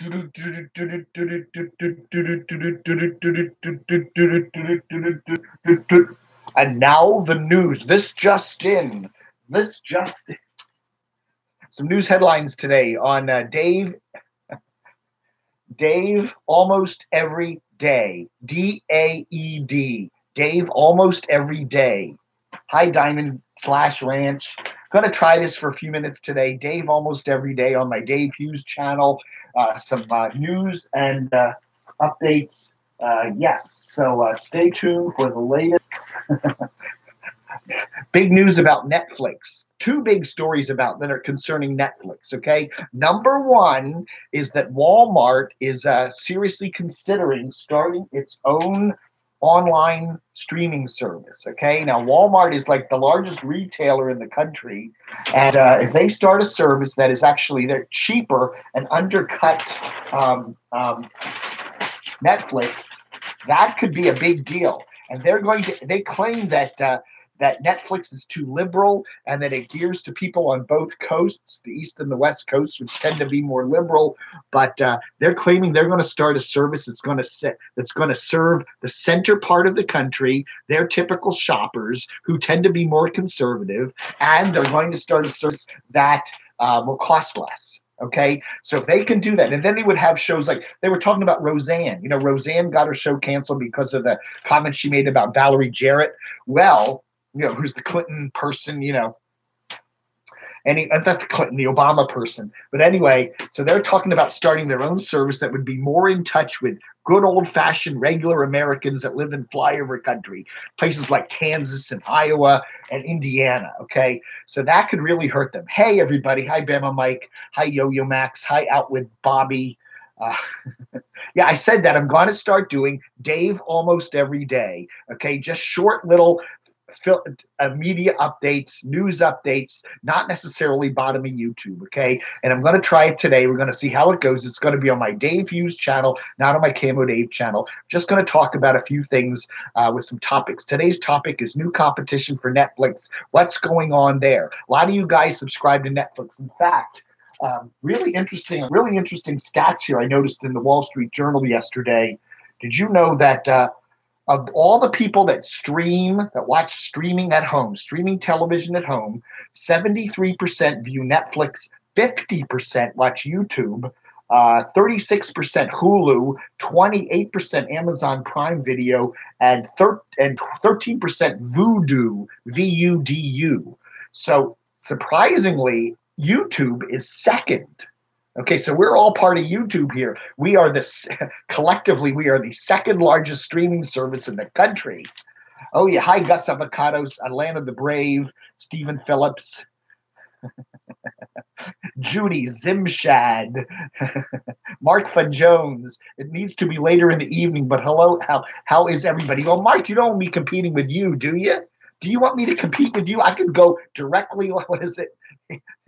And now the news. This just in. This just some news headlines today on Dave. Dave almost every day. DAED. Dave almost every day. Hi, Diamond / Ranch. Gonna try this for a few minutes today. Dave almost every day on my Dave Hughes channel. Some news and updates. Yes, so stay tuned for the latest. Big news about Netflix. Two big stories about that are concerning Netflix. Okay, number one is that Walmart is seriously considering starting its own online streaming service. Okay, now Walmart is like the largest retailer in the country, and if they start a service that is actually they're cheaper and undercut Netflix, that could be a big deal. And they claim that that Netflix is too liberal and that it gears to people on both coasts, the East and the West Coast, which tend to be more liberal. But they're claiming they're going to start a service that's going to serve the center part of the country, their typical shoppers who tend to be more conservative, and they're going to start a service that will cost less. Okay, so if they can do that, and then they would have shows like they were talking about Roseanne. You know, Roseanne got her show canceled because of the comments she made about Valerie Jarrett. Well, you know, who's the Clinton person, you know, not the Clinton, the Obama person. But anyway, so they're talking about starting their own service that would be more in touch with good old-fashioned regular Americans that live in flyover country, places like Kansas and Iowa and Indiana, okay? So that could really hurt them. Hey, everybody. Hi, Bama Mike. Hi, Yo-Yo Max. Hi, Out with Bobby. Yeah, I said that. I'm going to start doing Dave almost every day, okay? Just short little media updates, news updates, not necessarily bottoming YouTube, okay? And I'm going to try it today. We're going to see how it goes. It's going to be on my Dave Hughes channel, not on my Camo Dave channel. Just going to talk about a few things with some topics. Today's topic is new competition for Netflix. What's going on there? A lot of you guys subscribe to Netflix. In fact, really interesting stats here I noticed in the Wall Street Journal yesterday. Did you know that of all the people that watch streaming at home, streaming television at home, 73% view Netflix, 50% watch YouTube, 36% Hulu, 28% Amazon Prime Video, and 13% Vudu, VUDU. So surprisingly, YouTube is second. Okay, so we're all part of YouTube here. Collectively, we are the second largest streaming service in the country. Oh yeah, hi Gus Avocados, Atlanta the Brave, Stephen Phillips, Judy Zimshad, Mark Fun Jones. It needs to be later in the evening, but hello, how is everybody? Well, Mark, you don't want me competing with you, do you? Do you want me to compete with you? I could go directly, what is it?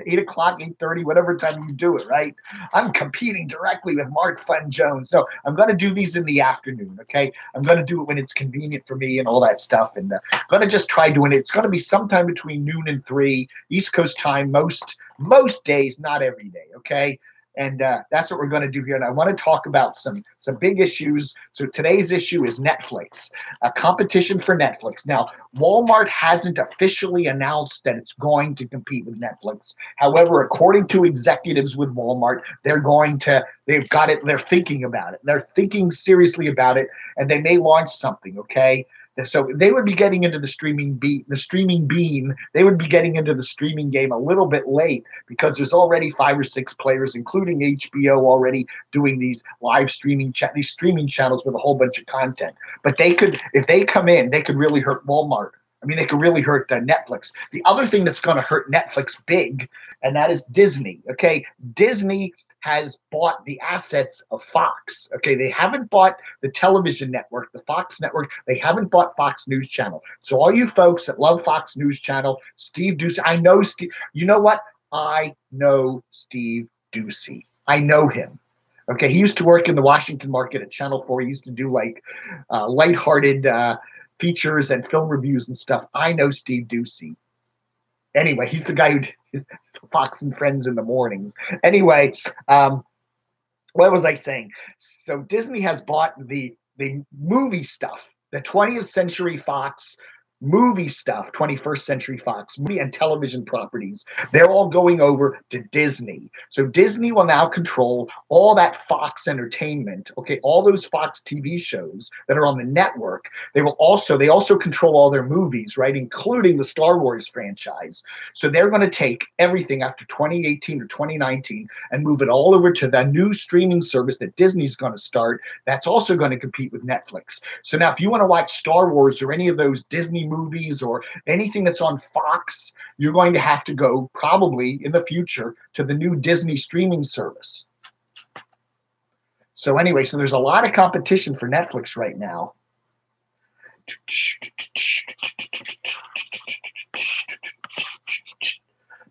8 o'clock, 8:30, whatever time you do it, right? I'm competing directly with Mark Fun Jones. No, I'm going to do these in the afternoon, okay? I'm going to do it when it's convenient for me and all that stuff. And I'm going to just try doing it. It's going to be sometime between noon and 3, East Coast time, most days, not every day, okay? And that's what we're going to do here. And I want to talk about some big issues. So today's issue is Netflix, a competition for Netflix. Now, Walmart hasn't officially announced that it's going to compete with Netflix. However, according to executives with Walmart, they've got it. They're thinking about it. They're thinking seriously about it, and they may launch something, okay? So they would be getting into the streaming bean. They would be getting into the streaming game a little bit late because there's already 5 or 6 players, including HBO, already doing these live streaming these streaming channels with a whole bunch of content. But they could, if they come in, they could really hurt Walmart. I mean, they could really hurt Netflix. The other thing that's going to hurt Netflix big, and that is Disney. Okay, Disney has bought the assets of Fox. Okay, they haven't bought the television network, the Fox network. They haven't bought Fox News Channel. So all you folks that love Fox News Channel, Steve Doocy, I know Steve. You know what? I know Steve Doocy. I know him. Okay, he used to work in the Washington market at Channel 4. He used to do like lighthearted features and film reviews and stuff. I know Steve Doocy. Anyway, he's the guy who Fox and Friends in the mornings. Anyway, What was I saying? So Disney has bought the movie stuff, the 20th Century Fox movie stuff, 21st Century Fox movie and television properties. They're all going over to Disney. So Disney will now control all that Fox entertainment, okay, all those Fox TV shows that are on the network. They also control all their movies, right, including the Star Wars franchise. So they're going to take everything after 2018 or 2019 and move it all over to the new streaming service that Disney's going to start. That's also going to compete with Netflix. So now, if you want to watch Star Wars or any of those Disney movies or anything that's on Fox, you're going to have to go probably in the future to the new Disney streaming service. So anyway, so there's a lot of competition for Netflix right now.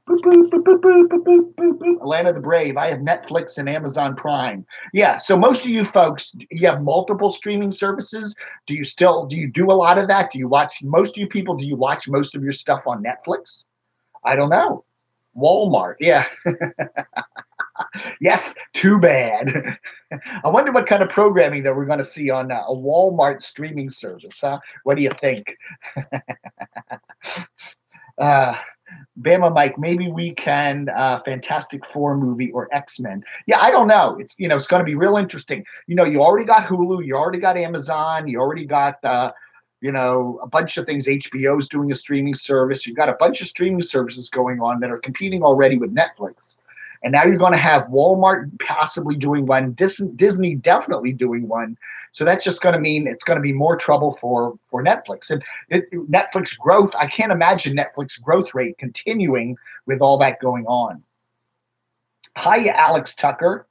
Boop, boop, boop, boop, boop, boop, boop, boop, boop. Atlanta the Brave. I have Netflix and Amazon Prime. Yeah. So most of you folks, you have multiple streaming services. Do you do a lot of that? Do you watch most of you people? Do you watch most of your stuff on Netflix? I don't know. Walmart. Yeah. Yes. Too bad. I wonder what kind of programming that we're going to see on a Walmart streaming service. Huh? What do you think? Bama Mike, maybe we can Fantastic Four movie or X-Men. Yeah, I don't know. It's it's going to be real interesting. You already got Hulu, you already got Amazon, you already got a bunch of things. HBO's doing a streaming service. You've got a bunch of streaming services going on that are competing already with Netflix. And now you're going to have Walmart possibly doing one, Disney definitely doing one. So that's just going to mean it's going to be more trouble for Netflix. And Netflix growth, I can't imagine Netflix growth rate continuing with all that going on. Hi, Alex Tucker.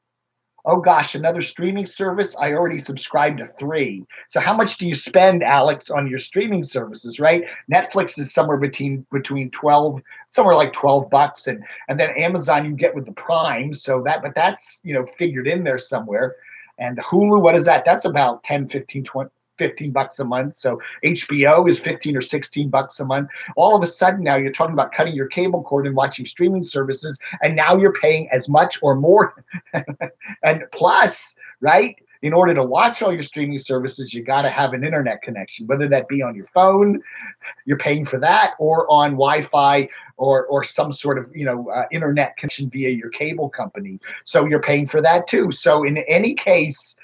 Oh gosh, another streaming service. I already subscribed to 3. So how much do you spend, Alex, on your streaming services, right? Netflix is somewhere between 12, somewhere like $12, and then Amazon you get with the Prime. So that's figured in there somewhere. And Hulu, what is that? That's about 10, 15, 20. $15 a month. So HBO is 15 or $16 a month. All of a sudden now you're talking about cutting your cable cord and watching streaming services, and now you're paying as much or more. And plus, right, in order to watch all your streaming services, you got to have an internet connection, whether that be on your phone, you're paying for that, or on Wi-Fi or some sort of internet connection via your cable company. So you're paying for that too. So in any case,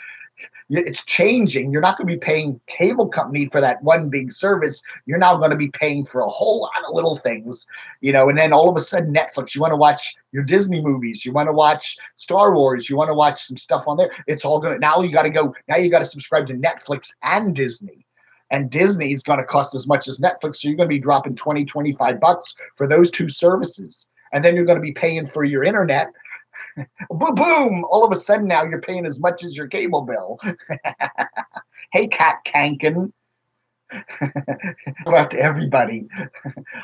it's changing. You're not going to be paying cable company for that one big service. You're now going to be paying for a whole lot of little things, and then all of a sudden Netflix, you want to watch your Disney movies, you want to watch Star Wars, you want to watch some stuff on there. It's all going to, now you got to subscribe to Netflix and Disney. And Disney is going to cost as much as Netflix. So you're going to be dropping $20, $25 for those two services. And then you're going to be paying for your internet. Boom! All of a sudden now you're paying as much as your cable bill. Hey, Kat Kankin. Out to everybody.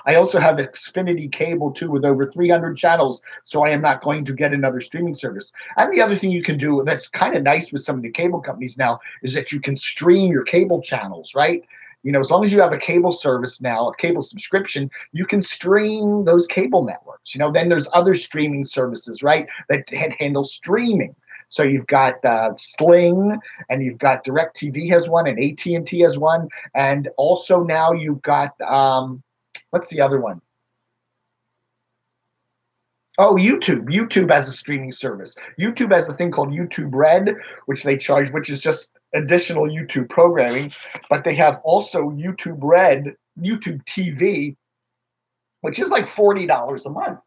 I also have Xfinity cable too with over 300 channels, so I am not going to get another streaming service. And the other thing you can do that's kind of nice with some of the cable companies now is that you can stream your cable channels, right? As long as you have a cable service now, a cable subscription, you can stream those cable networks. Then there's other streaming services, right, that handle streaming. So you've got Sling, and you've got DirecTV has one, and AT&T has one, and also now you've got what's the other one? Oh, YouTube. YouTube has a streaming service. YouTube has a thing called YouTube Red, which they charge, which is just additional YouTube programming. But they have also YouTube Red, YouTube TV, which is like $40 a month,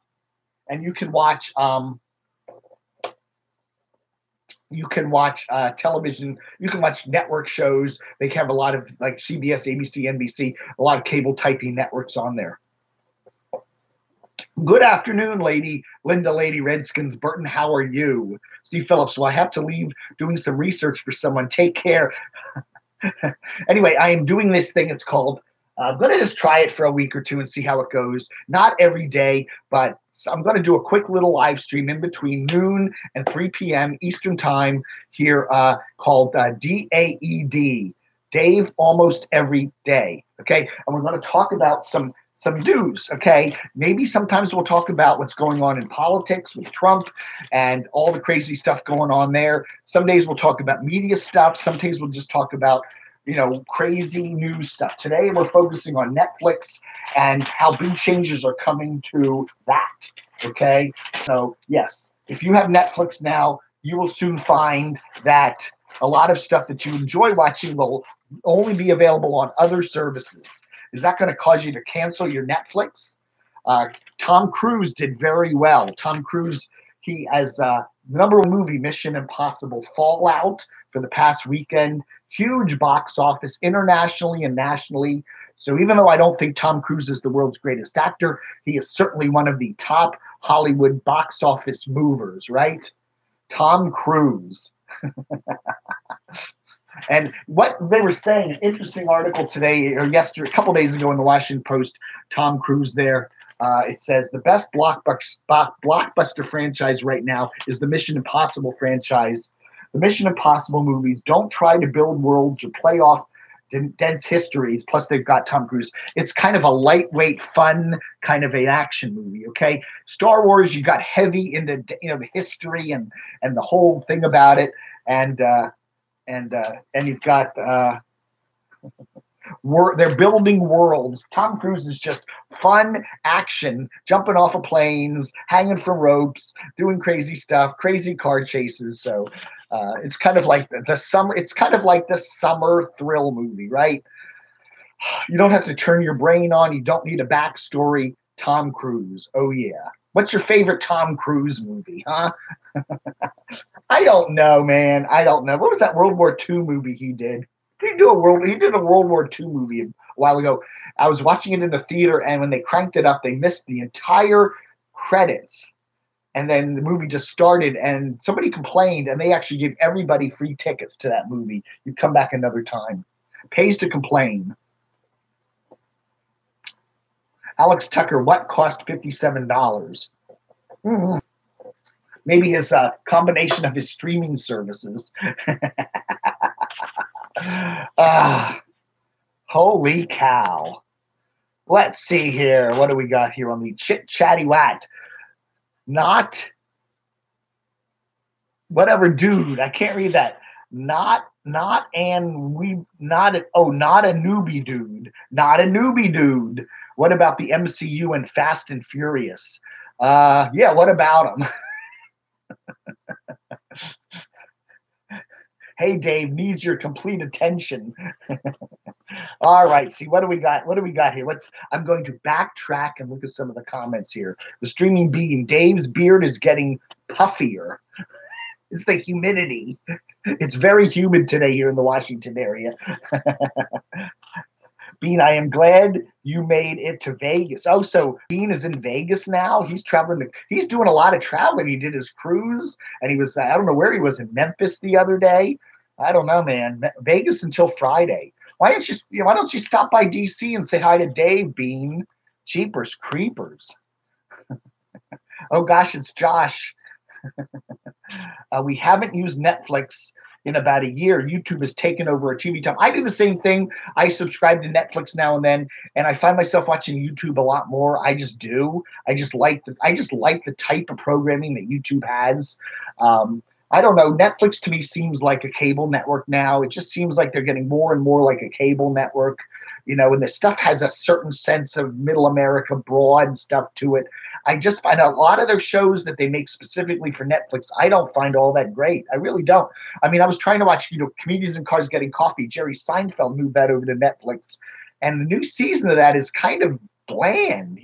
and you can watch television. You can watch network shows. They have a lot of like CBS, ABC, NBC, a lot of cable typing networks on there. Good afternoon, Lady Linda, Lady Redskins, Burton. How are you? Steve Phillips. Well, I have to leave doing some research for someone. Take care. Anyway, I am doing this thing. It's called, I'm going to just try it for a week or two and see how it goes. Not every day, but I'm going to do a quick little live stream in between noon and 3 p.m. Eastern time here called DAED, Dave Almost Every Day. Okay. And we're going to talk about some some news, okay? Maybe sometimes we'll talk about what's going on in politics with Trump and all the crazy stuff going on there. Some days we'll talk about media stuff. Some days we'll just talk about, crazy news stuff. Today we're focusing on Netflix and how big changes are coming to that, okay? So, yes, if you have Netflix now, you will soon find that a lot of stuff that you enjoy watching will only be available on other services. Is that going to cause you to cancel your Netflix? Tom Cruise did very well. Tom Cruise, he has the number one movie, Mission Impossible Fallout, for the past weekend. Huge box office internationally and nationally. So even though I don't think Tom Cruise is the world's greatest actor, he is certainly one of the top Hollywood box office movers, right? Tom Cruise. And what they were saying, an interesting article today or yesterday, a couple days ago in the Washington Post, Tom Cruise there, it says the best blockbuster franchise right now is the Mission Impossible franchise. The Mission Impossible movies don't try to build worlds or play off dense histories. Plus, they've got Tom Cruise. It's kind of a lightweight, fun kind of an action movie. Okay, Star Wars, you got heavy into the history and the whole thing about it, and you've got they're building worlds. Tom Cruise is just fun action, jumping off of planes, hanging from ropes, doing crazy stuff, crazy car chases. So it's kind of like the summer. It's kind of like the summer thrill movie, right? You don't have to turn your brain on. You don't need a backstory. Tom Cruise. Oh yeah. What's your favorite Tom Cruise movie, huh? I don't know, man. I don't know. What was that World War II movie he did? He did a World War II movie a while ago. I was watching it in the theater, and when they cranked it up, they missed the entire credits. And then the movie just started, and somebody complained, and they actually gave everybody free tickets to that movie. You come back another time. Pays to complain. Alex Tucker, what cost $57? Mm-hmm. Maybe his combination of his streaming services. Holy cow. Let's see here. What do we got here on the Chit Chatty Wat? Not whatever dude. I can't read that. Not a newbie dude. Not a newbie dude. What about the MCU and Fast and Furious? Yeah, what about them? Hey, Dave, needs your complete attention. All right, see, what do we got? What do we got here? I'm going to backtrack and look at some of the comments here. The streaming bean, Dave's beard is getting puffier. It's the humidity. It's very humid today here in the Washington area. Bean, I am glad you made it to Vegas. Oh, so Bean is in Vegas now? He's traveling. He's doing a lot of traveling. He did his cruise, and he was, I don't know where he was, in Memphis the other day. I don't know, man. Vegas until Friday. Why don't you stop by DC and say hi to Dave, Bean? Jeepers creepers. Oh, gosh, it's Josh. We haven't used Netflix in about a year. YouTube has taken over our TV time. I do the same thing. I subscribe to Netflix now and then, and I find myself watching YouTube a lot more. I just do. I just like the type of programming that YouTube has. I don't know. Netflix to me seems like a cable network now. It just seems like they're getting more and more like a cable network, and the stuff has a certain sense of middle America broad stuff to it. I just find a lot of their shows that they make specifically for Netflix, I don't find all that great. I really don't. I mean, I was trying to watch, Comedians in Cars Getting Coffee. Jerry Seinfeld moved that over to Netflix. And the new season of that is kind of bland,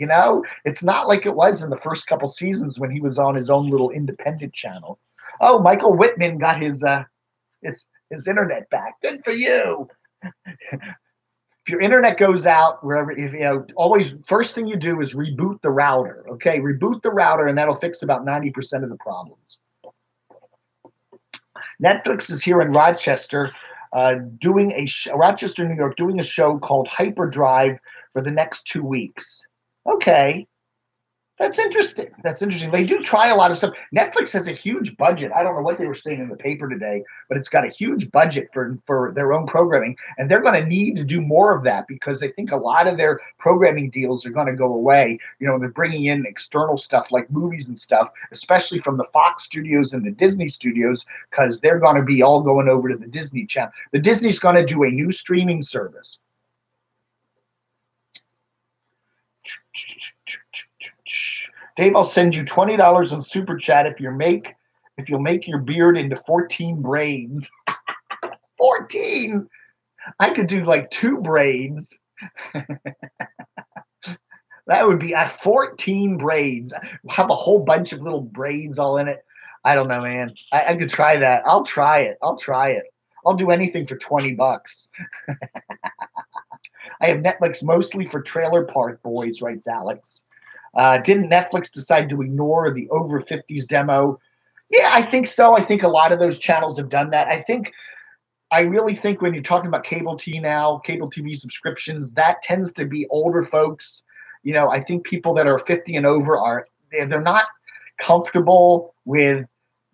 It's not like it was in the first couple seasons when he was on his own little independent channel. Oh, Michael Whitman got his internet back. Good for you. If your internet goes out wherever, always first thing you do is reboot the router. Okay, reboot the router, and that'll fix about 90% of the problems. Netflix is here in Rochester, Rochester, New York, doing a show called Hyperdrive for the next 2 weeks. Okay, That's interesting. That's interesting. They do try a lot of stuff. Netflix has a huge budget. I don't know what they were saying in the paper today, but it's got a huge budget for their own programming, and they're going to need to do more of that because I think a lot of their programming deals are going to go away. They're bringing in external stuff like movies and stuff, especially from the Fox studios and the Disney studios, because they're going to be all going over to the Disney channel. The Disney's going to do a new streaming service. Dave, I'll send you $20 on Super Chat if you'll make your beard into 14 braids. 14. I could do like 2 braids. That would be 14 braids. Have a whole bunch of little braids all in it. I don't know, man. I could try that. I'll try it. I'll do anything for $20. I have Netflix mostly for Trailer Park Boys, writes Alex. Didn't Netflix decide to ignore the over 50s demo? Yeah, I think so. I think a lot of those channels have done that. I really think when you're talking about cable TV subscriptions, that tends to be older folks. I think people that are 50 and over they're not comfortable with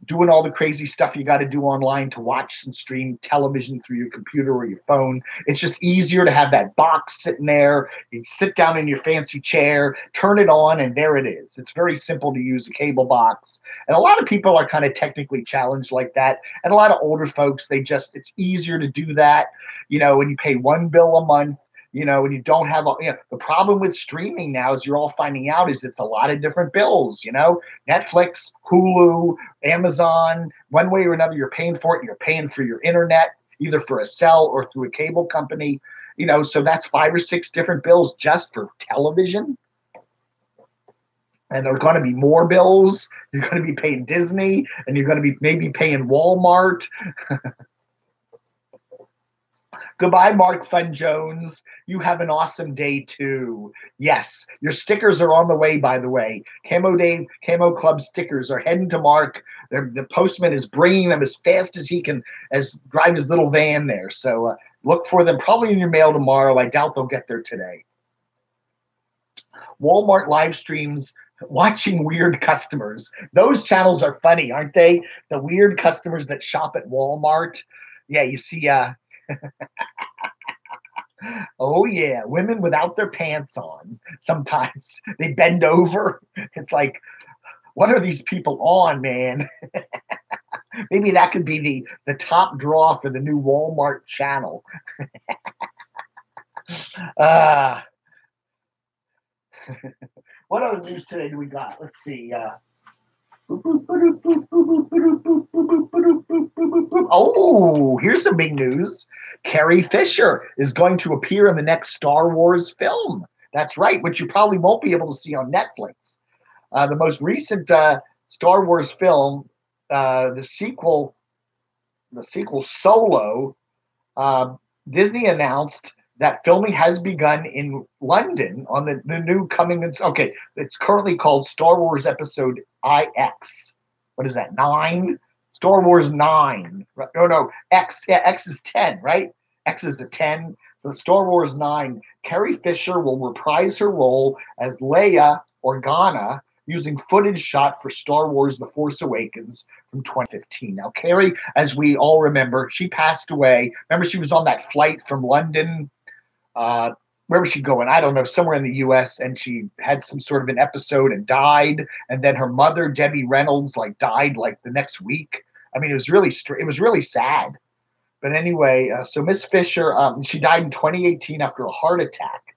doing all the crazy stuff you got to do online to watch and stream television through your computer or your phone. It's just easier to have that box sitting there. You sit down in your fancy chair, turn it on, and there it is. It's very simple to use a cable box. And a lot of people are kind of technically challenged like that. And a lot of older folks, it's easier to do that, when you pay one bill a month. And you don't have the problem with streaming now is you're all finding out is it's a lot of different bills, Netflix, Hulu, Amazon, one way or another, you're paying for it. You're paying for your internet, either for a cell or through a cable company, so that's 5 or 6 different bills just for television. And there are going to be more bills. You're going to be paying Disney, and you're going to be maybe paying Walmart. Goodbye, Mark Fun Jones. You have an awesome day too. Yes, your stickers are on the way, by the way. Camo Club stickers are heading to Mark. The postman is bringing them as fast as he can, as drive his little van there. So look for them probably in your mail tomorrow. I doubt they'll get there today. Walmart live streams watching weird customers. Those channels are funny, aren't they? The weird customers that shop at Walmart. Yeah, you see oh yeah, women without their pants on. Sometimes they bend over. It's like, what are these people on, man? Maybe that could be the top draw for the new Walmart channel. What other news today do we got? Let's see. Oh, here's some big news. Carrie Fisher is going to appear in the next Star Wars film. That's right, which you probably won't be able to see on Netflix. The most recent Star Wars film, the sequel Solo, Disney announced that filming has begun in London on the new coming. Okay, it's currently called Star Wars Episode IX. What is that? 9? Star Wars 9. No, X. Yeah, X is 10, right? X is a 10. So Star Wars 9. Carrie Fisher will reprise her role as Leia Organa using footage shot for Star Wars The Force Awakens from 2015. Now, Carrie, as we all remember, she passed away. Remember, she was on that flight from London. Where was she going? I don't know, somewhere in the U.S., and she had some sort of an episode and died. And then her mother, Debbie Reynolds, died the next week. I mean, it was really sad. But anyway, so Miss Fisher, she died in 2018 after a heart attack.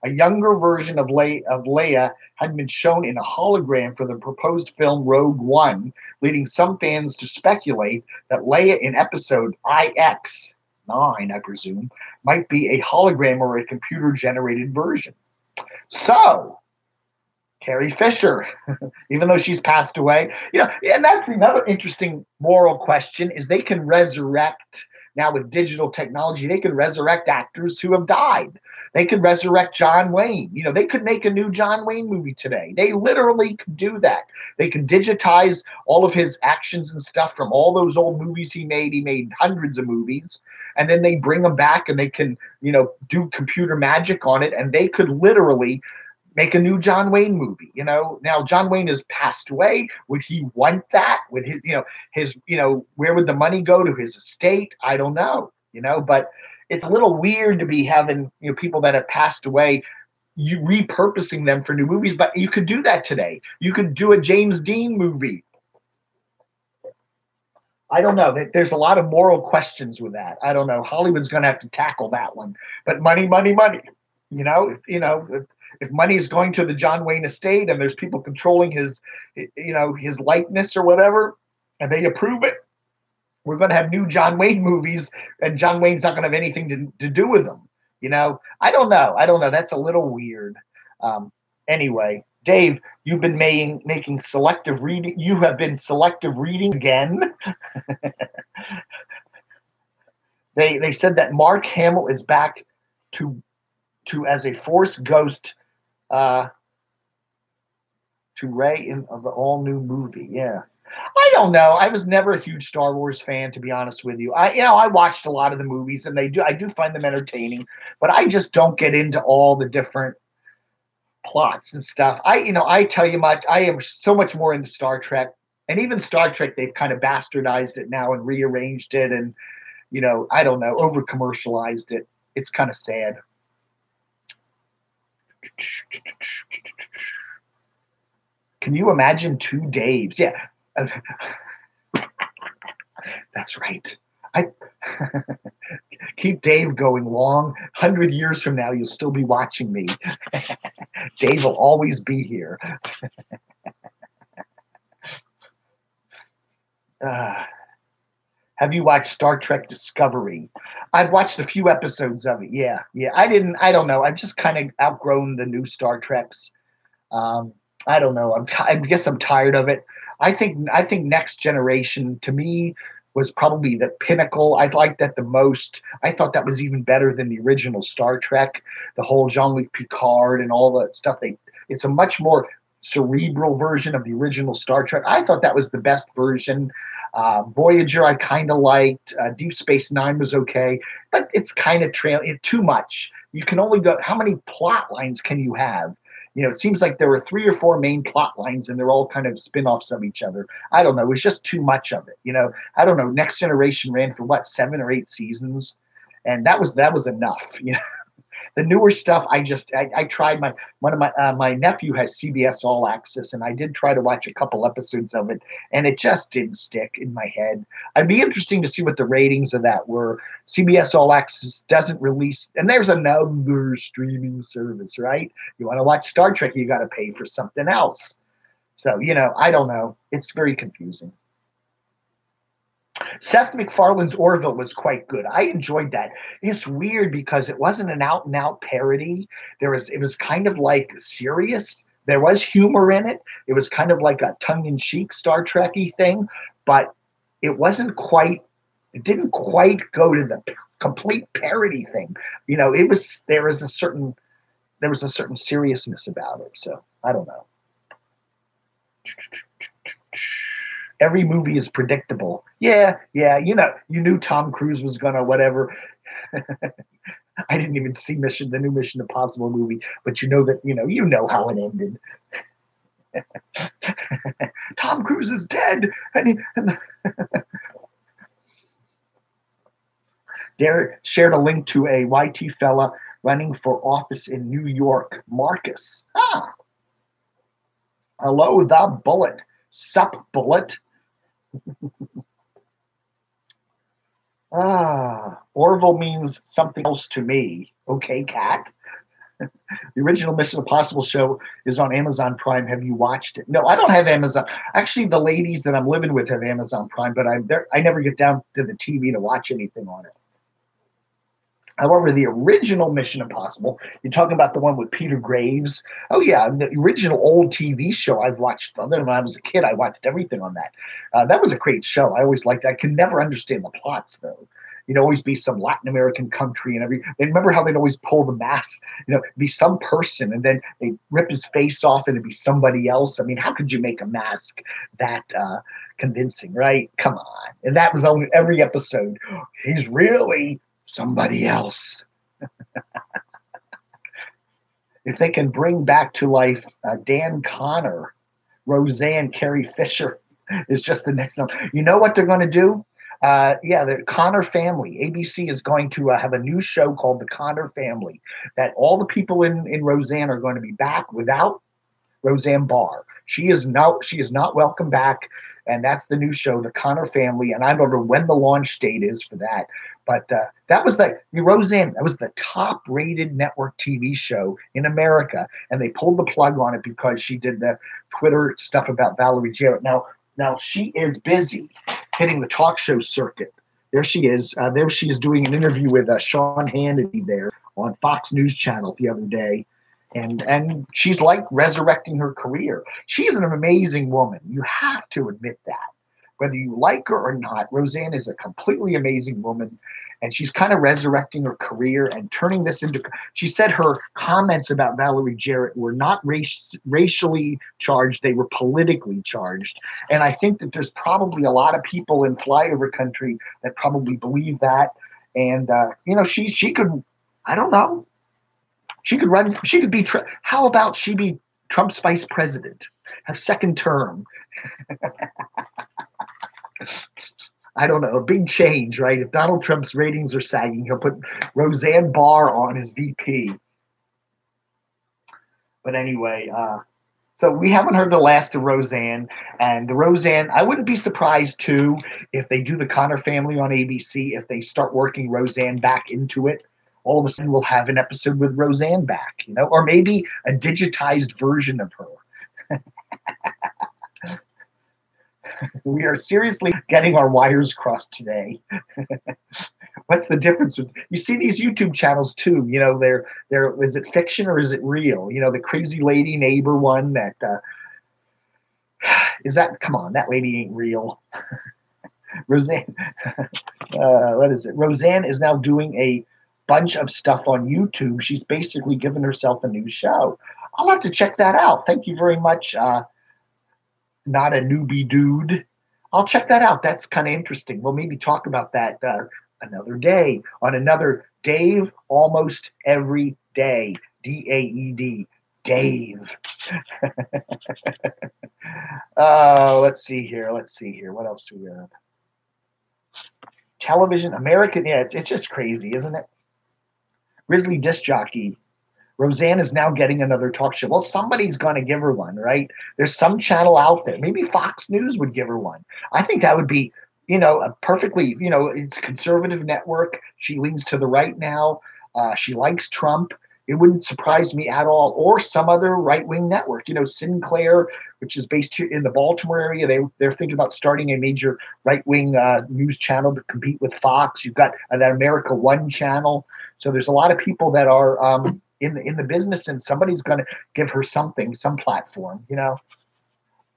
A younger version of Leia had been shown in a hologram for the proposed film Rogue One, leading some fans to speculate that Leia in episode IX, 9, I presume, might be a hologram or a computer-generated version. So, Carrie Fisher, even though she's passed away, and that's another interesting moral question, is they can resurrect, now with digital technology, they can resurrect actors who have died. They could resurrect John Wayne. They could make a new John Wayne movie today. They literally could do that. They can digitize all of his actions and stuff from all those old movies he made. He made hundreds of movies. And then they bring them back and they can, do computer magic on it. And they could literally make a new John Wayne movie. Now John Wayne has passed away. Would he want that? Would where would the money go to his estate? I don't know. But it's a little weird to be having people that have passed away, you repurposing them for new movies. But you could do that today. You could do a James Dean movie. I don't know. There's a lot of moral questions with that. I don't know. Hollywood's going to have to tackle that one. But money, money, money. If money is going to the John Wayne estate and there's people controlling his likeness or whatever, and they approve it, we're going to have new John Wayne movies, and John Wayne's not going to have anything to do with them. I don't know. That's a little weird. Anyway, Dave, you've been making selective reading. You have been selective reading again. They said that Mark Hamill is back to as a Force ghost to Rey in the all new movie. Yeah. I don't know. I was never a huge Star Wars fan, to be honest with you. I watched a lot of the movies, and I do find them entertaining, but I just don't get into all the different plots and stuff. I tell you much. I am so much more into Star Trek, and even Star Trek, they've kind of bastardized it now and rearranged it, and I don't know, over commercialized it. It's kind of sad. Can you imagine 2 Daves? Yeah. That's right. I keep Dave going long. 100 years from now, you'll still be watching me. Dave will always be here. Have you watched Star Trek Discovery? I've watched a few episodes of it. Yeah. I don't know. I've just kind of outgrown the new Star Treks. I don't know. I guess I'm tired of it. I think Next Generation to me was probably the pinnacle. I liked that the most. I thought that was even better than the original Star Trek. The whole Jean-Luc Picard and all the stuff. It's a much more cerebral version of the original Star Trek. I thought that was the best version. Voyager I kind of liked. Deep Space Nine was okay, but it's kind of too much. You can only go. How many plot lines can you have? It seems like there were 3 or 4 main plot lines, and they're all kind of spin-offs of each other. I don't know. It was just too much of it. I don't know. Next Generation ran for what, 7 or 8 seasons, and that was enough. The newer stuff, I tried. My nephew has CBS All Access, and I did try to watch a couple episodes of it, and it just didn't stick in my head. I'd be interesting to see what the ratings of that were. CBS All Access doesn't release, and there's another streaming service, right? You want to watch Star Trek, you got to pay for something else. So, I don't know. It's very confusing. Seth MacFarlane's Orville was quite good. I enjoyed that. It's weird because it wasn't an out-and-out parody. It was kind of like serious. There was humor in it. It was kind of like a tongue-in-cheek Star Trek-y thing, but it didn't quite go to the complete parody thing. There was a certain seriousness about it. So I don't know. Every movie is predictable. Yeah. You knew Tom Cruise was gonna whatever. I didn't even see the new Mission Impossible movie, but you know how it ended. Tom Cruise is dead. Derek shared a link to a YT fella running for office in New York, Marcus. Hello, the bullet. Sup, bullet. Orville means something else to me. Okay, cat. The original Mission Impossible show is on Amazon Prime. Have you watched it? No, I don't have Amazon. Actually, the ladies that I'm living with have Amazon Prime, but I never get down to the TV to watch anything on it. However, the original Mission Impossible, you're talking about the one with Peter Graves. Oh, yeah, the original old TV show I've watched. When I was a kid, I watched everything on that. That was a great show. I always liked it. I could never understand the plots, though. You'd always be some Latin American country and remember how they'd always pull the mask, be some person, and then they'd rip his face off and it'd be somebody else. I mean, how could you make a mask that convincing, right? Come on. And that was on every episode. He's really somebody else. If they can bring back to life Dan Connor, Roseanne, Carrie Fisher is just the next one. You know what they're going to do? Yeah, the Connor family. ABC is going to have a new show called The Connor Family. That all the people in Roseanne are going to be back without Roseanne Barr. She is not welcome back, and that's the new show, The Connor Family. And I don't know when the launch date is for that, but that was Roseanne. That was the top-rated network TV show in America, and they pulled the plug on it because she did the Twitter stuff about Valerie Jarrett. Now she is busy hitting the talk show circuit. There she is. There she is doing an interview with Sean Hannity there on Fox News Channel the other day. And she's like resurrecting her career. She is an amazing woman. You have to admit that. Whether you like her or not, Roseanne is a completely amazing woman. And she's kind of resurrecting her career and turning this into. She said her comments about Valerie Jarrett were not racially charged, they were politically charged. And I think that there's probably a lot of people in flyover country that probably believe that. And, she could, I don't know. She could run. She could be. How about she be Trump's vice president? Have second term. I don't know. A big change, right? If Donald Trump's ratings are sagging, he'll put Roseanne Barr on as VP. But anyway, so we haven't heard the last of Roseanne. And the Roseanne, I wouldn't be surprised, too, if they do the Connor Family on ABC, if they start working Roseanne back into it. All of a sudden we'll have an episode with Roseanne back, or maybe a digitized version of her. We are seriously getting our wires crossed today. What's the difference? You see these YouTube channels too, they're is it fiction or is it real? The crazy lady neighbor one that is that, come on, that lady ain't real. Roseanne, what is it? Roseanne is now doing a bunch of stuff on YouTube. She's basically given herself a new show. I'll have to check that out. Thank you very much. Not a newbie dude. I'll check that out. That's kind of interesting. We'll maybe talk about that another day on another Dave Almost Every Day. DAED. Dave. Let's see here. What else do we have? Television, American. Yeah, it's just crazy, isn't it? Grizzly disc jockey. Roseanne is now getting another talk show. Well, somebody's going to give her one, right? There's some channel out there. Maybe Fox News would give her one. I think that would be, a perfectly, it's a conservative network. She leans to the right now. She likes Trump. It wouldn't surprise me at all. Or some other right-wing network. Sinclair, which is based here in the Baltimore area. They're thinking about starting a major right-wing news channel to compete with Fox. You've got that America One channel. So there's a lot of people that are in the business, and somebody's going to give her something, some platform,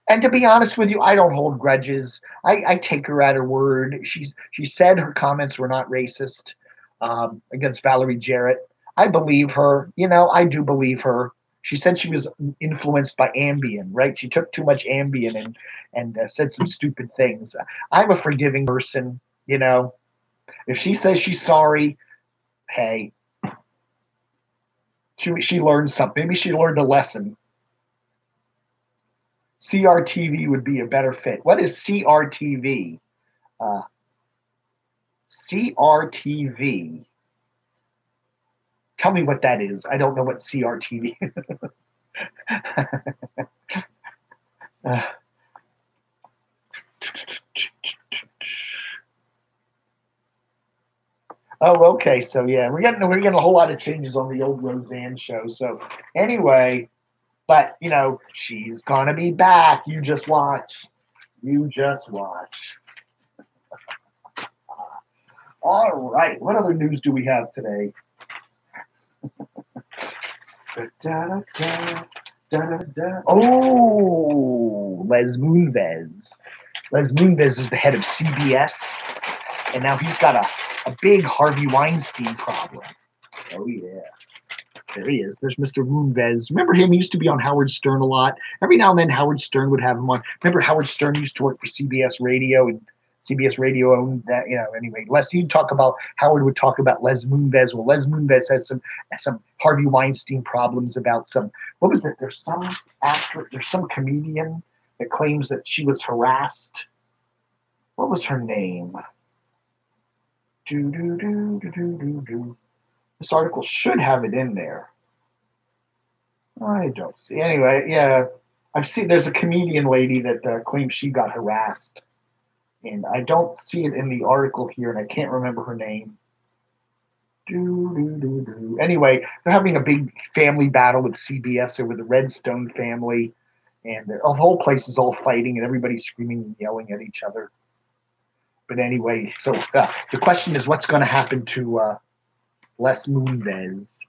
And to be honest with you, I don't hold grudges. I take her at her word. She said her comments were not racist against Valerie Jarrett. I believe her. I do believe her. She said she was influenced by Ambien, right? She took too much Ambien and said some stupid things. I'm a forgiving person, If she says she's sorry, hey, she learned something. Maybe she learned a lesson. CRTV would be a better fit. What is CRTV? CRTV. Tell me what that is. I don't know what CRTV is. Oh, okay. So yeah, we're getting a whole lot of changes on the old Roseanne show. So anyway, but she's gonna be back. You just watch. All right. What other news do we have today? Oh, Les Moonves. Les Moonves is the head of CBS, and now he's got a big Harvey Weinstein problem. Oh, yeah. There he is. There's Mr. Moonves. Remember him? He used to be on Howard Stern a lot. Every now and then, Howard Stern would have him on. Remember Howard Stern used to work for CBS Radio, and CBS Radio owned that, anyway. He'd talk about, Howard would talk about Les Moonves. Well, Les Moonves has some Harvey Weinstein problems about what was it? There's some comedian that claims that she was harassed. What was her name? This article should have it in there. I don't see. Anyway, yeah. I've seen there's a comedian lady that claims she got harassed. And I don't see it in the article here, and I can't remember her name. Anyway, they're having a big family battle with CBS over the Redstone family, and the whole place is all fighting, and everybody's screaming and yelling at each other. But anyway, so the question is, what's going to happen to Les Moonves?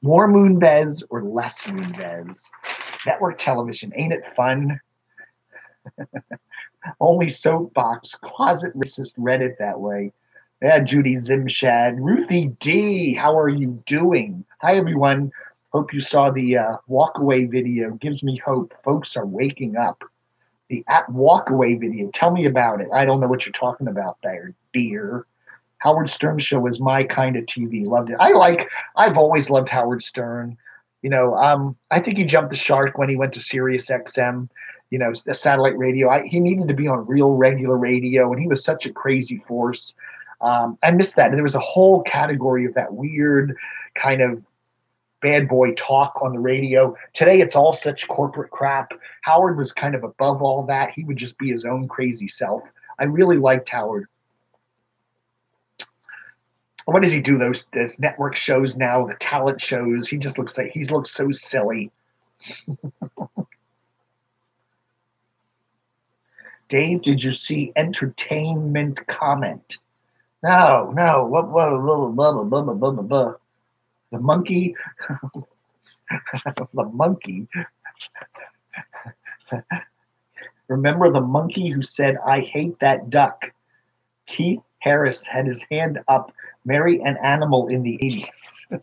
More Moonves or less Moonves? Network television, ain't it fun? Only soapbox, closet racist read it that way. Yeah, Judy Zimshad. Ruthie D, how are you doing? Hi, everyone. Hope you saw the walkaway video. Gives me hope. Folks are waking up. The walkaway video. Tell me about it. I don't know what you're talking about there, dear. Howard Stern show is my kind of TV. Loved it. I've always loved Howard Stern. I think he jumped the shark when he went to Sirius XM. The satellite radio. He needed to be on real regular radio, and he was such a crazy force. I missed that. There was a whole category of that weird kind of bad boy talk on the radio. Today, it's all such corporate crap. Howard was kind of above all that. He would just be his own crazy self. I really liked Howard. What does he do? Those network shows now, the talent shows. He just looks so silly. Dave, did you see entertainment comment? No. What? The monkey. The monkey. Remember the monkey who said, "I hate that duck"? Keith Harris had his hand up. Marry an animal in the 80s.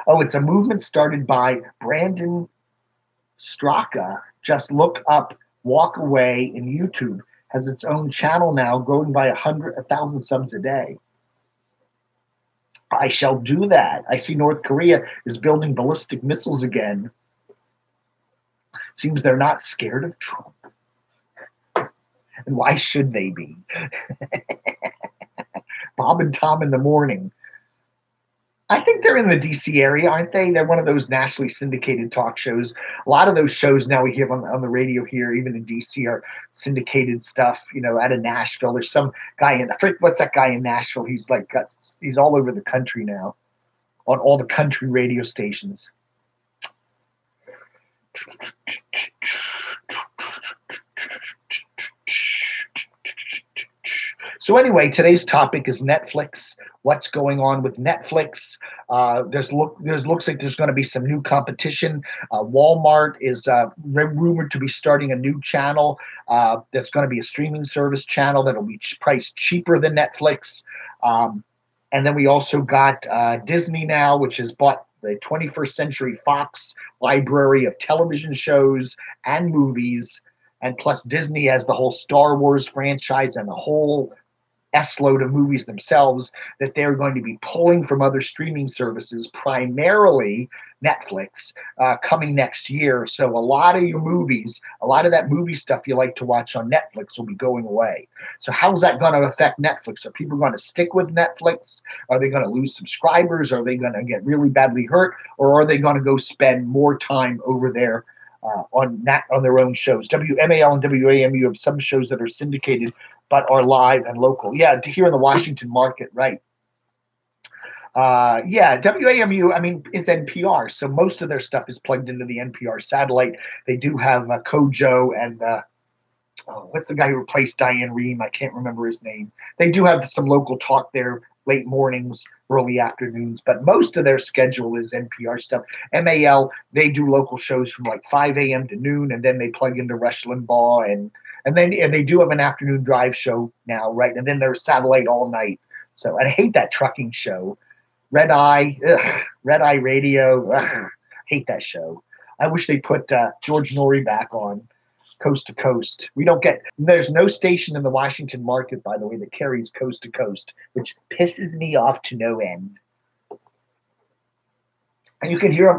Oh, it's a movement started by Brandon Straka. Just look up Walk Away in YouTube. Has its own channel now, growing by 1,000 subs a day. I shall do that. I see North Korea is building ballistic missiles again. Seems they're not scared of Trump. And why should they be? Bob and Tom in the morning. I think they're in the DC area, aren't they? They're one of those nationally syndicated talk shows. A lot of those shows now we hear on the radio here, even in DC, are syndicated stuff, out of Nashville. There's some guy what's that guy in Nashville? He's all over the country now on all the country radio stations. So anyway, today's topic is Netflix. What's going on with Netflix? Looks like there's going to be some new competition. Walmart is rumored to be starting a new channel that's going to be a streaming service channel that'll be priced cheaper than Netflix. And then we also got Disney now, which has bought the 21st Century Fox library of television shows and movies. And plus Disney has the whole Star Wars franchise and the whole S-load of movies themselves that they're going to be pulling from other streaming services, primarily Netflix, coming next year. So a lot of your movies, a lot of that movie stuff you like to watch on Netflix will be going away. So how's that going to affect Netflix? Are people going to stick with Netflix? Are they going to lose subscribers? Are they going to get really badly hurt? Or are they going to go spend more time over there on their own shows? WMAL and WAMU have some shows that are syndicated but are live and local. Yeah, here in the Washington market, right. WAMU, it's NPR, so most of their stuff is plugged into the NPR satellite. They do have Kojo and what's the guy who replaced Diane Rehm? I can't remember his name. They do have some local talk there, late mornings, early afternoons, but most of their schedule is NPR stuff. MAL, they do local shows from like 5 a.m. to noon, and then they plug into Rush Limbaugh, and they do have an afternoon drive show now, right? And then they're satellite all night. So I hate that trucking show. Red Eye Radio, hate that show. I wish they put George Norrie back on. coast to coast. We don't get, there's no station in the Washington market, by the way, that carries coast to coast, which pisses me off to no end. And you can hear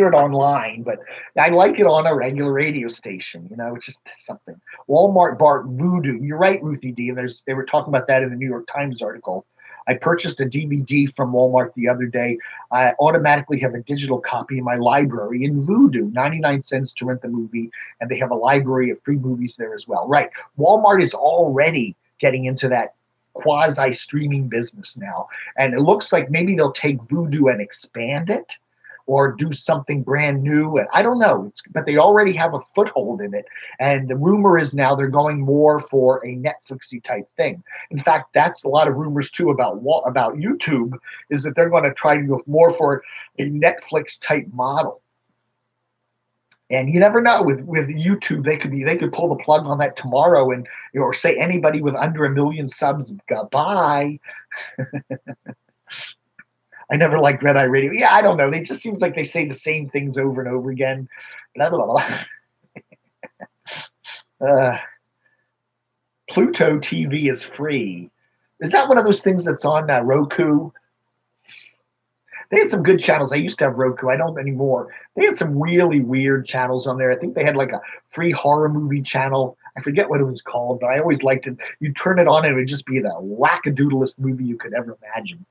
it online, but I like it on a regular radio station. It's just something. Walmart bought Voodoo. You're right, Ruthie D. And they were talking about that in the New York Times article. I purchased a DVD from Walmart the other day. I automatically have a digital copy in my library in Voodoo, 99 cents to rent the movie, and they have a library of free movies there as well. Right. Walmart is already getting into that quasi-streaming business now. And it looks like maybe they'll take Voodoo and expand it or do something brand new. And I don't know, but they already have a foothold in it. And the rumor is now they're going more for a Netflixy type thing. In fact, that's a lot of rumors too about YouTube, is that they're going to try to go more for a Netflix type model. And you never know with YouTube, they could pull the plug on that tomorrow, and or say anybody with under 1 million subs, goodbye. I never liked Red Eye Radio. Yeah, I don't know. It just seems like they say the same things over and over again. Blah, blah, blah. Pluto TV is free. Is that one of those things that's on Roku? They had some good channels. I used to have Roku. I don't anymore. They had some really weird channels on there. I think they had like a free horror movie channel. I forget what it was called, but I always liked it. You'd turn it on and it would just be the wackadoodlest movie you could ever imagine.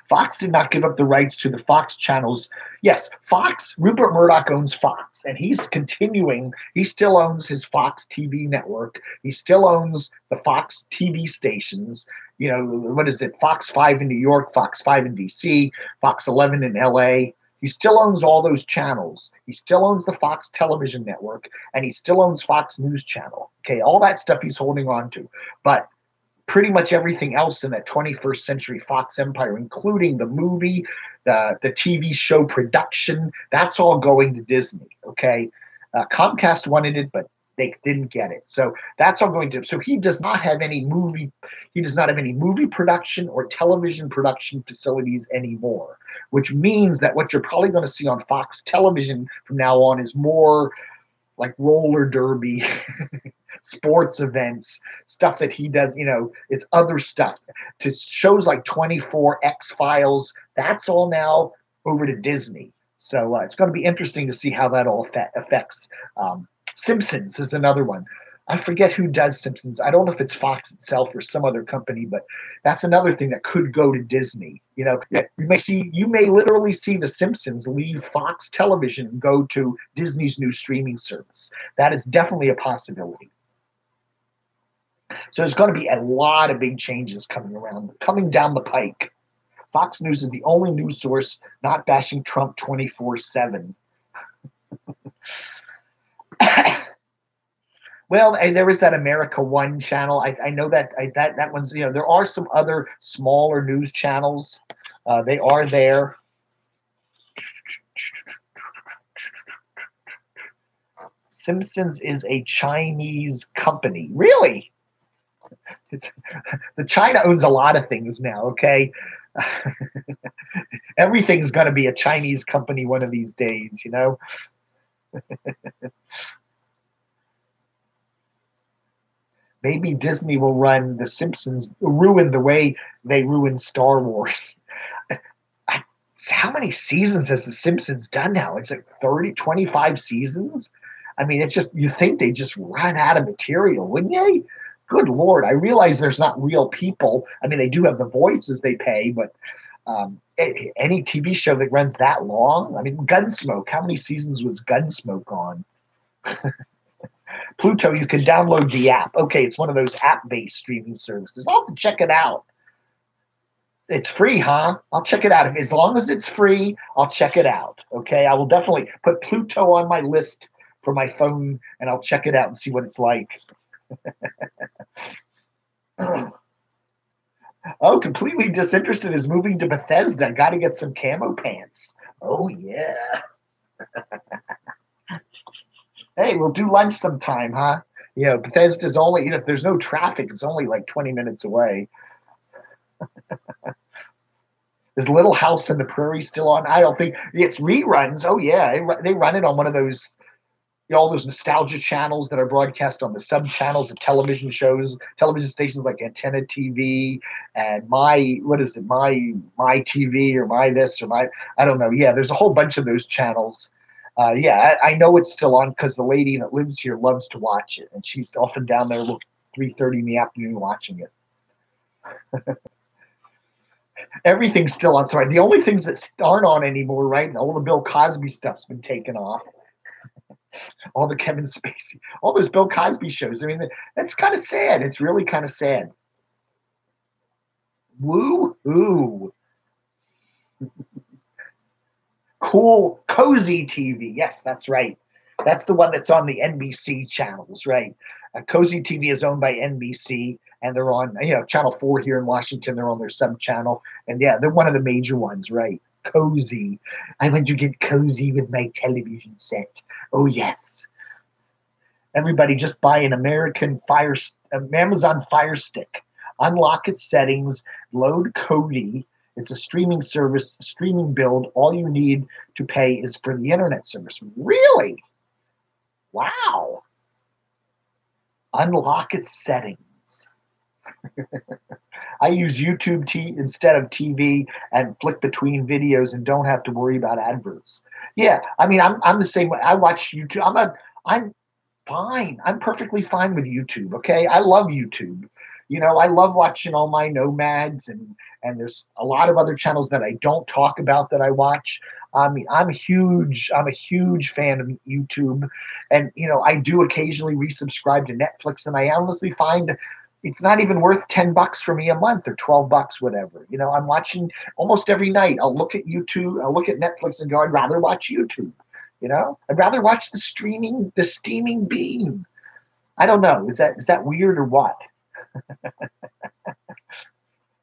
Fox did not give up the rights to the Fox channels. Yes, Fox, Rupert Murdoch owns Fox, and he's continuing. He still owns his Fox TV network. He still owns the Fox TV stations. What is it? Fox 5 in New York, Fox 5 in DC, Fox 11 in LA. He still owns all those channels. He still owns the Fox television network, and he still owns Fox News Channel. Okay, all that stuff he's holding on to. But pretty much everything else in that 21st century Fox empire, including the movie, the TV show production, that's all going to Disney. Okay, Comcast wanted it, but they didn't get it. So that's all going to. So he does not have any movie. He does not have any movie production or television production facilities anymore. Which means that what you're probably going to see on Fox Television from now on is more like roller derby. Sports events, stuff that he does, it's other stuff. To shows like 24, X-Files, that's all now over to Disney. So it's going to be interesting to see how that all affects. Simpsons is another one. I forget who does Simpsons. I don't know if it's Fox itself or some other company, but that's another thing that could go to Disney. You may literally see the Simpsons leave Fox Television and go to Disney's new streaming service. That is definitely a possibility. So there's going to be a lot of big changes coming down the pike. Fox News is the only news source not bashing Trump 24/7. Well, there is that America One channel. I know that that one's, there are some other smaller news channels. They are there. Simpsons is a Chinese company. Really? The China owns a lot of things now, okay? Everything's going to be a Chinese company one of these days, Maybe Disney will run The Simpsons, ruin the way they ruined Star Wars. How many seasons has The Simpsons done now? It's like 30, 25 seasons? I mean, it's just, you think they just run out of material, wouldn't you? Good Lord, I realize there's not real people. I mean, they do have the voices they pay, but any TV show that runs that long, I mean, Gunsmoke, how many seasons was Gunsmoke on? Pluto, you can download the app. Okay, it's one of those app-based streaming services. I'll have to check it out. It's free, huh? I'll check it out. As long as it's free, I'll check it out. Okay, I will definitely put Pluto on my list for my phone, and I'll check it out and see what it's like. Oh, completely disinterested is moving to Bethesda. Got to get some camo pants. Oh, yeah. Hey, we'll do lunch sometime, huh? Bethesda's only, if there's no traffic, it's only like 20 minutes away. Is Little House on the Prairie still on? I don't think. It's reruns. Oh, yeah. They run it on one of those. You know, all those nostalgia channels that are broadcast on the sub channels of television shows, television stations like Antenna TV and my what is it, my TV or my this or my I don't know. Yeah, there's a whole bunch of those channels. Yeah, I know it's still on because the lady that lives here loves to watch it, and she's often down there 3:30 in the afternoon watching it. Everything's still on. Sorry, the only things that aren't on anymore, right? All the Bill Cosby stuff's been taken off. All the Kevin Spacey, all those Bill Cosby shows. I mean, that's kind of sad. It's really kind of sad. Woo ooh, cool, cozy TV. Yes, that's right. That's the one that's on the NBC channels, right? Cozy TV is owned by NBC, and they're on, Channel 4 here in Washington. They're on their sub channel, and yeah, they're one of the major ones, right? Cozy. I want to get cozy with my television set. Oh yes. Everybody just buy an Amazon Fire Stick, unlock its settings, load Kodi. It's a streaming service, streaming build. All you need to pay is for the internet service. Really? Wow. Unlock its settings. I use YouTube instead of TV and flick between videos and don't have to worry about adverts. Yeah, I mean, I'm the same way. I watch YouTube. I'm fine. I'm perfectly fine with YouTube. Okay, I love YouTube. I love watching all my nomads and there's a lot of other channels that I don't talk about that I watch. I mean, I'm a huge fan of YouTube, and I do occasionally resubscribe to Netflix, and I honestly find it's not even worth $10 for me a month or $12, whatever. I'm watching almost every night. I'll look at YouTube, I'll look at Netflix and go, I'd rather watch YouTube. I'd rather watch the steaming bean. I don't know. Is that weird or what?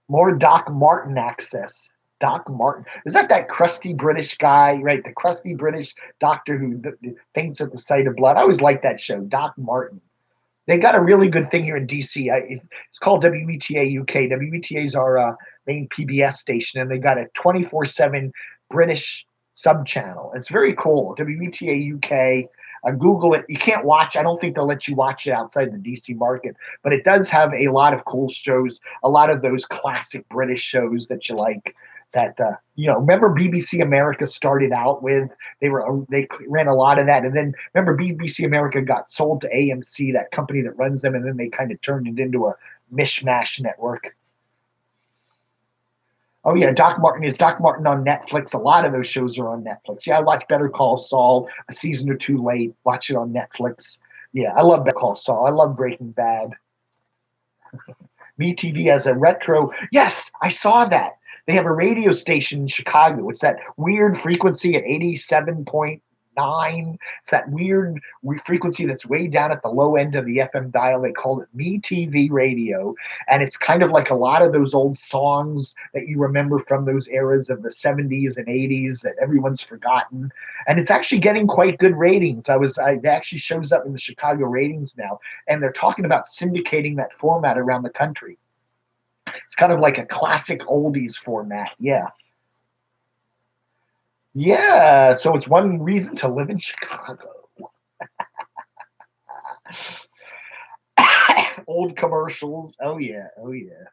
More Doc Martin access. Doc Martin. Is that crusty British guy, right? The crusty British doctor who faints at the sight of blood. I always liked that show, Doc Martin. They got a really good thing here in DC. It's called WETA UK. WETA is our main PBS station, and they got a 24/7 British sub channel. It's very cool. WETA UK. Google it. You can't watch. I don't think they'll let you watch it outside the DC market, but it does have a lot of cool shows. A lot of those classic British shows that you like. That remember BBC America started out with. They ran a lot of that, and then remember BBC America got sold to AMC, that company that runs them, and then they kind of turned it into a mishmash network. Oh yeah, Doc Martin on Netflix. A lot of those shows are on Netflix. Yeah, I watched Better Call Saul a season or two late. Watch it on Netflix. Yeah, I love Better Call Saul. I love Breaking Bad. MeTV as a retro. Yes, I saw that. They have a radio station in Chicago. It's that weird frequency at 87.9. It's that weird frequency that's way down at the low end of the FM dial. They call it MeTV radio. And it's kind of like a lot of those old songs that you remember from those eras of the 70s and 80s that everyone's forgotten. And it's actually getting quite good ratings. It actually shows up in the Chicago ratings now. And they're talking about syndicating that format around the country. It's kind of like a classic oldies format. Yeah. Yeah. So it's one reason to live in Chicago. Old commercials. Oh, yeah. Oh, yeah.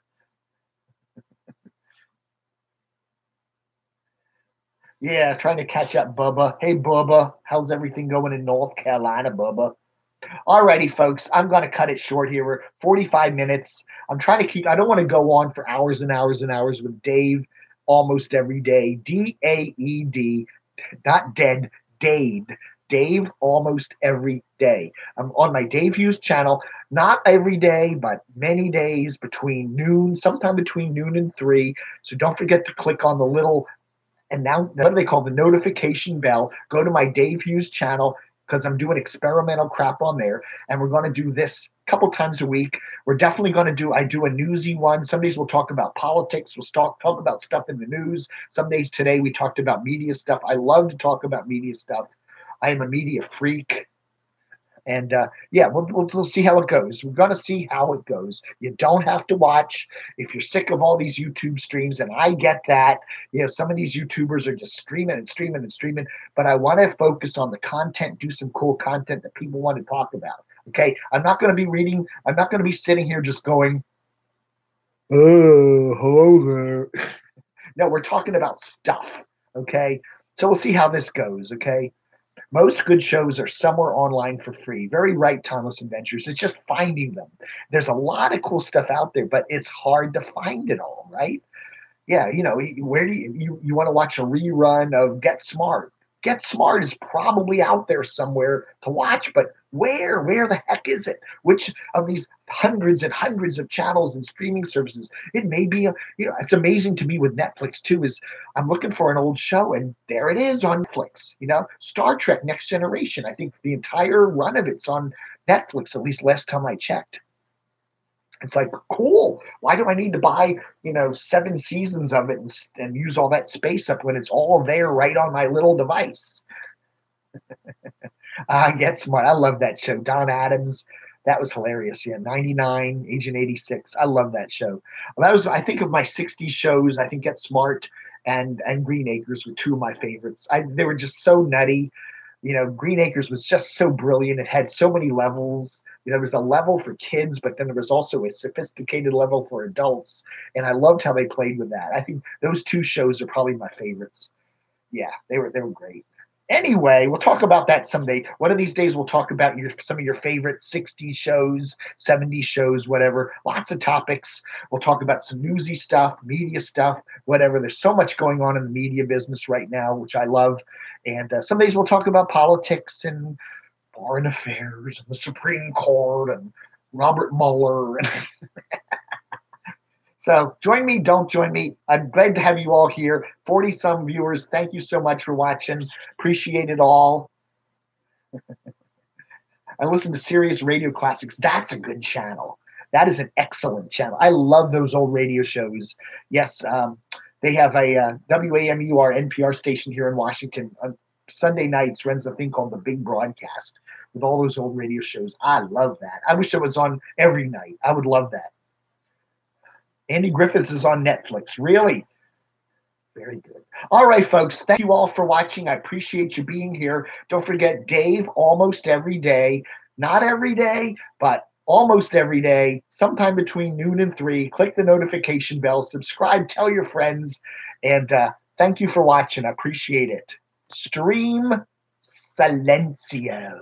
Yeah. Trying to catch up, Bubba. Hey, Bubba. How's everything going in North Carolina, Bubba? Alrighty, folks, I'm going to cut it short here. We're 45 minutes. I don't want to go on for hours and hours and hours with Dave almost every day. DAED, not dead, Dade. Dave almost every day. I'm on my Dave Hughes channel, not every day, but many days sometime between noon and 3. So don't forget to click on the little, and now what do they call the notification bell? Go to my Dave Hughes channel, because I'm doing experimental crap on there, and we're going to do this a couple times a week. We're definitely going to I do a newsy one. Some days we'll talk about politics. We'll talk about stuff in the news. Some days today we talked about media stuff. I love to talk about media stuff. I am a media freak. And yeah, we'll see how it goes. We're going to see how it goes. You don't have to watch if you're sick of all these YouTube streams, and I get that. You know, some of these YouTubers are just streaming and streaming and streaming, but I want to focus on the content, do some cool content that people want to talk about. Okay, I'm not going to be reading. I'm not going to be sitting here just going, "Oh, hello there." No, we're talking about stuff. Okay, so we'll see how this goes. Okay. Most good shows are somewhere online for free. Very right, Timeless Adventures. It's just finding them. There's a lot of cool stuff out there, but it's hard to find it all, right? Yeah, you know, where do you want to watch a rerun of Get Smart? Get Smart is probably out there somewhere to watch, but where? Where the heck is it? Which of these hundreds and hundreds of channels and streaming services? It may be, you know, it's amazing to me with Netflix too. Is I'm looking for an old show and there it is on Netflix. You know, Star Trek Next Generation. I think the entire run of it's on Netflix. At least last time I checked. It's like, cool. Why do I need to buy, you know, 7 seasons of it and use all that space up when it's all there right on my little device? Get Smart. I love that show. Don Adams. That was hilarious. Yeah, 99, Agent 86. I love that show. Well, that was, I think, of my 60s shows. I think Get Smart and Green Acres were two of my favorites. They were just so nutty. You know, Green Acres was just so brilliant. It had so many levels. You know, there was a level for kids, but then there was also a sophisticated level for adults. And I loved how they played with that. I think those two shows are probably my favorites. Yeah, they were great. Anyway, we'll talk about that someday. One of these days, we'll talk about some of your favorite 60s shows, 70s shows, whatever. Lots of topics. We'll talk about some newsy stuff, media stuff, whatever. There's so much going on in the media business right now, which I love. And some days we'll talk about politics and foreign affairs and the Supreme Court and Robert Mueller. So join me, don't join me. I'm glad to have you all here. 40 some viewers. Thank you so much for watching. Appreciate it all. I listen to Sirius Radio Classics. That's a good channel. That is an excellent channel. I love those old radio shows. Yes, they have a WAMUR NPR station here in Washington. On Sunday nights runs a thing called The Big Broadcast with all those old radio shows. I love that. I wish it was on every night. I would love that. Andy Griffiths is on Netflix. Really? Very good. All right, folks. Thank you all for watching. I appreciate you being here. Don't forget, Dave, almost every day. Not every day, but almost every day, sometime between noon and 3. Click the notification bell, subscribe, tell your friends, and thank you for watching. I appreciate it. Stream Silencio.